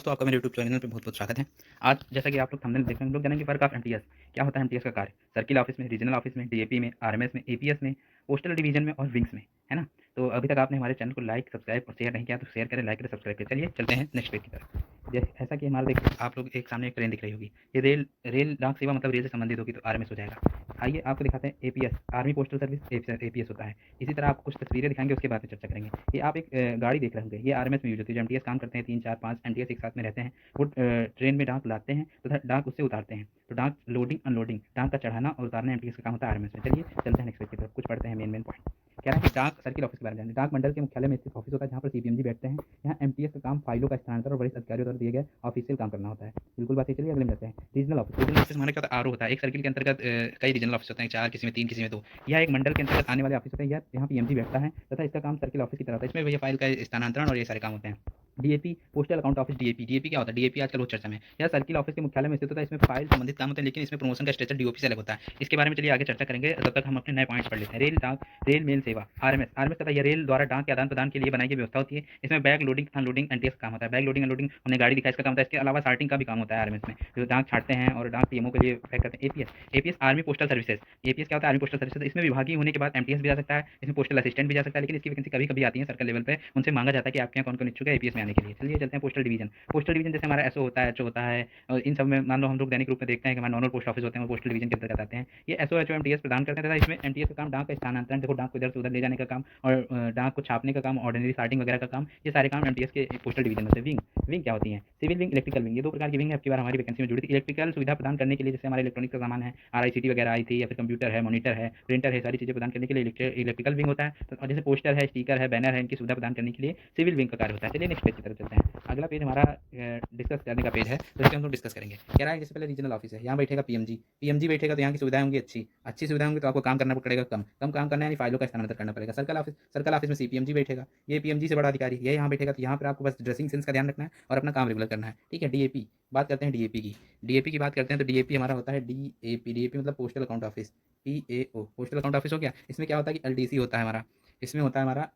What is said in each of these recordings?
दोस्तों, आपका मेरे यूट्यूब चैनल पे बहुत-बहुत स्वागत है। आज जैसा कि आप लोग थंबनेल देख रहे हैं, हम लोग जानेंगे फ़र्क ऑफ एमटीएस। क्या होता है एमटीएस का कार्य? सर्किल ऑफिस में, रीजनल ऑफिस में, डीएपी में, आरएमएस में, एपीएस में, पोस्टल डिवीज़न में और विंग्स में, है ना? तो अभी तक आपने हमारे चैनल को लाइक, सब्सक्राइब और शेयर नहीं किया तो शेयर करें, लाइक करें, सब्सक्राइब करें। चलिए चलते हैं नेक्स्ट पेज की तरफ। जैसा कि हमारा देखिए आप लोग एक सामने एक ट्रेन दिख रही होगी। ये रेल रेल डाक सेवा मतलब रेल से संबंधित होगी तो आरएमएस हो जाएगा। आइए आपको दिखाते हैं APS, army postal service APS होता है। इसी तरह आपको कुछ तस्वीरें दिखाएँगे उसके बाद में चर्चा करेंगे। ये आप एक गाड़ी देख रहे होंगे, ये आरएमएस में यूज़ होती है। जो एमटीएस काम करते हैं 3, 4, 5 एमटीएस एक साथ में रहते हैं। वो ट्रेन में डाक लाते हैं तथा डाक उससे उतारते हैं। तो डाक लोडिंग अनलोडिंग, डाक का चढ़ाना और उतारना एमटीएस का काम होता है आरएमएस में। चलिए चलते हैं नेक्स्ट पेज की तरफ, कुछ पढ़ते हैं मेन पॉइंट। कह रहा है कि डाक सर्किल ऑफिस के बारे में जानें। डाक मंडल के मुख्यालय में स्थित ऑफिस होता है जहाँ पर सीपीएमजी बैठते हैं। यहाँ एमटीएस का काम फाइलों का स्थानांतरण और वरिष्ठ अधिकारियों द्वारा दिए गए ऑफिशियल काम करना होता है। बिल्कुल बात है। चलिए अगले में जाते हैं। रीजनल ऑफिस हमारा क्या होता है? आरओ होता है। एक सर्किल के अंतर्गत कई रीजनल ऑफिस होते हैं, 4 किसी में 3 किसी में 2। यह एक मंडल के अंतर्गत आने वाले ऑफिस होते हैं। यहाँ पीएमजी बैठता है तथा इसका काम सर्किल ऑफिस की तरह होता है। इसमें भैया फाइल का स्थानांतरण और ये सारे काम होते हैं। DAP postal account office DAP. DAP क्या होता है? डीएपी आजकल बहुत चर्चा में है। यह सर्किल ऑफिस के मुख्यालय में स्थित होता है। इसमें फाइल संबंधित काम होते हैं लेकिन इसमें प्रमोशन का स्ट्रक्चर डीओपी से अलग होता है। इसके बारे में चलिए आगे चर्चा करेंगे, तब तक हम अपने नए पॉइंट्स पढ़ लेते हैं। रेल डाक रेल मेल सेवा आरएमएस। आरएमएस तथा यह रेल द्वारा डाक के आदान प्रदान के लिए बनाई गई व्यवस्था होती है। इसमें बैग लोडिंग तथा अनलोडिंग एमटीएस का काम होता है। बैग लोडिंग अनलोडिंग हमने गाड़ी दिखाई, इसका काम होता है। इसके अलावा सार्टिंग का भी काम होता है आरएमएस में, जो डाक छाटते हैं और डाक पीएमओ के लिए पैक करते हैं। APS APS army postal services. APS क्या होता है? Army postal services. इसमें विभागीय होने के बाद एमटीएस भी जा सकता है, इसमें पोस्टल असिस्टेंट भी जा सकता है, लेकिन इसकी वैकेंसी कभी कभी आती है सर्कल लेवल पे, उनसे मांगा जाता है कि आपके यहाँ कौन कौन इच्छुक है एपीएस में आने के लिए। चलिए चलते हैं पोस्टल डिवीजन। पोस्टल डिवीजन जैसे हमारा एसओ होता है, एचओ होता है, और इन सब में मान लो हम लोग दैनिक रूप में देखते हैं कि हमारे नॉर्मल पोस्ट ऑफिस होते हैं, वो पोस्टल डिवीजन के अंतर्गत आते हैं। ये एसओ एचओ एमटीएस प्रदान करते हैं तथा इसमें एमटीएस का काम डाक का स्थानांतरण, देखो डाक को इधर से उधर ले जाने का काम, और डाक को छापने का काम, ऑर्डिनरी सार्टिंग वगैरह का काम, ये सारे काम एमटीएस के पोस्टल डिवीजन में होते हैं। विंग विंग क्या होती है? Civil wing, electrical wing. ये दो प्रकार की विंग है। आपकी बार हमारी वैकेंसी में जुड़ी थी। इलेक्ट्रिकल सुविधा प्रदान करने के लिए, जैसे हमारे इलेक्ट्रॉनिक का सामान है, आरआईसीटी वगैरह आई थी, या फिर कंप्यूटर है, मॉनिटर है, प्रिंटर है, सारी चीज़ें प्रदान करने के लिए इलेक्ट्रिकल विंग होता है। तो जैसे पोस्टर है, स्टिकर है, बैनर है, इनकी सुविधा प्रदान करने के लिए सिविल विंग का कार्य होता है। चलिए नेक्स्ट पेज की तरफ चलते हैं। अगला पेज हमारा डिस्कस करने का पेज है, तो इसके हम लोग डिस्कस करेंगे। कह रहा है जैसे पहले रीजनल ऑफिस है, यहाँ बैठेगा पीएमजी। पीएमजी बैठेगा तो यहाँ की सुविधाएं होंगी अच्छी सुविधाएं होंगी, तो आपको काम करना पड़ेगा कम कम काम करना है, यानी फाइलों का स्थानांतरण करना पड़ेगा। सर्कल ऑफिस में सीपीएमजी बैठेगा, ये पीएमजी से बड़ा अधिकारी ये यहाँ बैठेगा, तो यहाँ पर आपको बस ड्रेसिंग सेंस का ध्यान रखना है और अपना काम रेगुलर करना है। ठीक है। डीएपी बात करते हैं डीएपी की बात करते हैं, तो डीएपी हमारा होता है डीएपी मतलब postal account office. PAO postal account office हो गया। इसमें क्या होता है कि एलडीसी होता है हमारा, इसमें होता है हमारा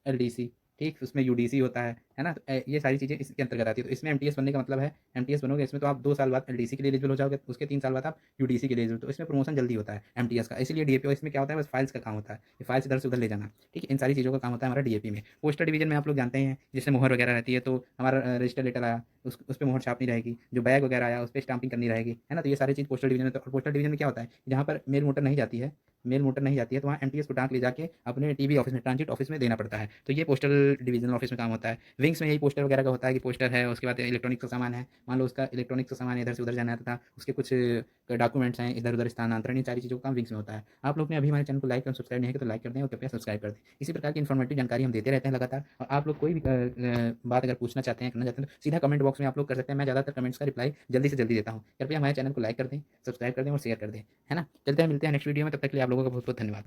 एलडीसी। ठीक, उसमें यूडीसी होता है ना? तो ये सारी चीज़ें इसके अंतर्गत आती है। तो इसमें एमटीएस बनने का मतलब है, एमटीएस बनोगे इसमें तो आप 2 साल बाद एलडीसी के लिए एलिजिबल हो जाओगे, उसके 3 साल बाद आप यूडीसी के लिए एलिजिबल। तो इसमें प्रमोशन जल्दी होता है एमटीएस का, इसलिए डीएपी। और इसमें क्या होता है? बस फाइल्स का काम होता है, ये फाइल्स इधर से उधर ले जाना। ठीक है, इन सारी चीज़ों का काम होता है हमारा डीएपी में। पोस्टल डिवीजन में आप लोग जानते हैं, जैसे मोहर वगैरह रहती है, तो हमारा रजिस्टर लेटर आया, उस पर मोहर छापनी रहेगी। जो बैग वगैरह आया उस पर स्टाम्पिंग करनी रहेगी, है ना? तो ये सारी चीज़ पोस्टल डिवीजन में। तो पोस्टल डिवीजन में क्या होता है? जहाँ पर मेल मोटर नहीं जाती है, तो वहाँ एमटीएस को डाक ले जाके अपने टीबी ऑफिस में, ट्रांजिट ऑफिस में देना पड़ता है। तो ये पोस्टल डिवीजनल ऑफिस में काम होता है। विंग्स में यही पोस्टर वगैरह का होता है कि पोस्टर है, उसके बाद इलेक्ट्रॉनिक्स का सामान है, मान लो उसका इलेक्ट्रॉनिक्स का सामान इधर से उधर जाना है तथा उसके कुछ डॉक्यूमेंट्स हैं इधर उधर स्थानांतरण, इन सारी चीज़ों का काम विंग्स में होता है। आप लोग ने अभी हमारे चैनल को लाइक और सब्सक्राइब नहीं किया तो लाइक कर दें और कृपया सब्सक्राइब कर दें। इसी प्रकार की इन्फॉर्मेटिव जानकारी हम देते रहते हैं लगातार, और आप लोग कोई भी बात अगर पूछना चाहते हैं, करना चाहते हैं, तो सीधा कमेंट बॉक्स में आप लोग कर सकते हैं। मैं ज़्यादातर कमेंट्स का रिप्लाई जल्दी से जल्दी देता हूँ। कृपया हमारे चैनल को लाइक कर दें, सब्सक्राइब कर दें और शेयर कर दें, है ना? चलते हैं, मिलते हैं नेक्स्ट वीडियो में, तब तक के लिए आप लोगों का बहुत बहुत धन्यवाद।